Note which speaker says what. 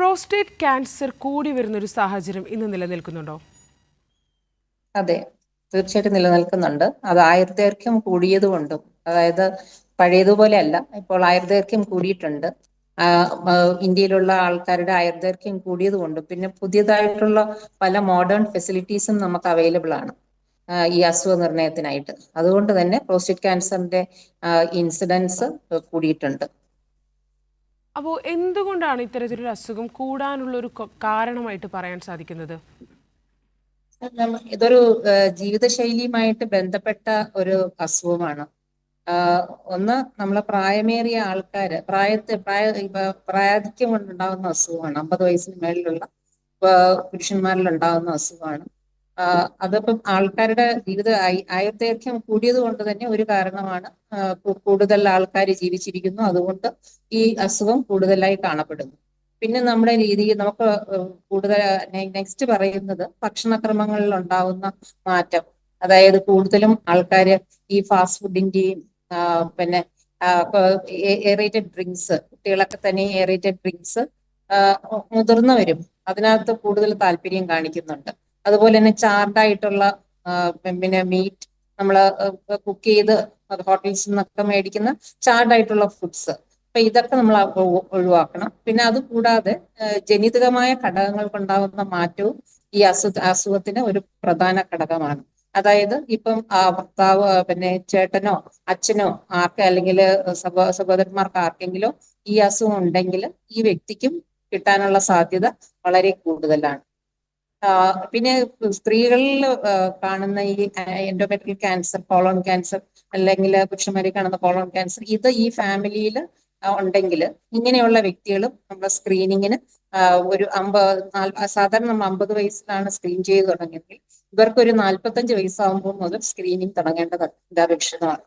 Speaker 1: Prostate cancer കൂടി വരുന്നൊരു സാഹചര്യം ഇന്ന് നിലനിൽക്കുന്നുണ്ടോ?
Speaker 2: അതെ, തീർച്ചയായിട്ടും നിലനിൽക്കുന്നുണ്ട്. അത് ആയുർദൈർഘ്യം കൂടിയതുകൊണ്ടും, അതായത് പഴയതുപോലെ അല്ല, ഇപ്പോൾ ആയുർദൈർഘ്യം കൂടിയിട്ടുണ്ട്. ഇന്ത്യയിലുള്ള ആൾക്കാരുടെ ആയുർദൈർഘ്യം കൂടിയതുകൊണ്ടും പിന്നെ പുതിയതായിട്ടുള്ള പല മോഡേൺ ഫെസിലിറ്റീസും നമുക്ക് അവൈലബിൾ ആണ് ഈ അസുഖ നിർണയത്തിനായിട്ട്. അതുകൊണ്ട് തന്നെ പ്രോസ്റ്റേറ്റ് ക്യാൻസറിന്റെ ഇൻസിഡൻസ് കൂടിയിട്ടുണ്ട്.
Speaker 1: അപ്പോൾ എന്തുകൊണ്ടാണ് ഇത്തരത്തിലൊരു അസുഖം കൂടാനുള്ള ഒരു കാരണമായിട്ട് പറയാൻ സാധിക്കുന്നത്?
Speaker 2: ഇതൊരു ജീവിതശൈലിയുമായിട്ട് ബന്ധപ്പെട്ട ഒരു അസുഖമാണ്. ഒന്ന്, നമ്മളെ പ്രായമേറിയ ആൾക്കാര് പ്രായാധിക്യം കൊണ്ടുണ്ടാകുന്ന അസുഖമാണ്. 50 വയസ്സിന് മേളിലുള്ള പുരുഷന്മാരിൽ ഉണ്ടാകുന്ന അസുഖമാണ്. അതിപ്പം ആൾക്കാരുടെ ആയുർദൈർഘ്യം കൂടിയത് കൊണ്ട് തന്നെ ഒരു കാരണമാണ്. കൂടുതൽ ആൾക്കാർ ജീവിച്ചിരിക്കുന്നു, അതുകൊണ്ട് ഈ അസുഖം കൂടുതലായി കാണപ്പെടുന്നു. പിന്നെ നമ്മുടെ നമുക്ക് കൂടുതൽ നെക്സ്റ്റ് പറയുന്നത് ഭക്ഷണക്രമങ്ങളിൽ ഉണ്ടാവുന്ന മാറ്റം. അതായത് കൂടുതലും ആൾക്കാര് ഈ ഫാസ്റ്റ് ഫുഡിന്റെയും പിന്നെ എയറേറ്റഡ് ഡ്രിങ്ക്സ്, കുട്ടികളൊക്കെ തന്നെ എയറേറ്റഡ് ഡ്രിങ്ക്സ്, മുതിർന്നവരും അതിനകത്ത് കൂടുതൽ താല്പര്യം കാണിക്കുന്നുണ്ട്. അതുപോലെ തന്നെ ചാർഡായിട്ടുള്ള പിന്നെ മീറ്റ് നമ്മൾ കുക്ക് ചെയ്ത് ഹോട്ടൽസിൽ നിന്നൊക്കെ മേടിക്കുന്ന ചാർഡായിട്ടുള്ള ഫുഡ്സ്, അപ്പൊ ഇതൊക്കെ നമ്മൾ ഒഴിവാക്കണം. പിന്നെ അത് കൂടാതെ ജനിതകമായ ഘടകങ്ങൾ കൊണ്ടാകുന്ന മാറ്റവും ഈ അസുഖത്തിന് ഒരു പ്രധാന ഘടകമാണ്. അതായത് ഇപ്പം ഭർത്താവ് പിന്നെ ചേട്ടനോ അച്ഛനോ അല്ലെങ്കിൽ സഹോദരന്മാർക്ക് ആർക്കെങ്കിലോ ഈ അസുഖം ഉണ്ടെങ്കിൽ ഈ വ്യക്തിക്കും കിട്ടാനുള്ള സാധ്യത വളരെ കൂടുതലാണ്. പിന്നെ സ്ത്രീകളിൽ കാണുന്ന ഈ എൻഡോമെട്രിയൽ ക്യാൻസർ, കോളോൺ ക്യാൻസർ, അല്ലെങ്കിൽ പുരുഷന്മാരിൽ കാണുന്ന കോളോൺ ക്യാൻസർ, ഇത് ഈ ഫാമിലിയിൽ ഉണ്ടെങ്കിൽ ഇങ്ങനെയുള്ള വ്യക്തികളും നമ്മുടെ സ്ക്രീനിങ്ങിന് ഒരു സാധാരണ നമ്മൾ 50 വയസ്സിലാണ് സ്ക്രീൻ ചെയ്ത് തുടങ്ങിയെങ്കിൽ ഇവർക്കൊരു 45 വയസ്സാകുമ്പോൾ മുതൽ സ്ക്രീനിങ് തുടങ്ങേണ്ടത് അത്യാവശ്യമാണ്.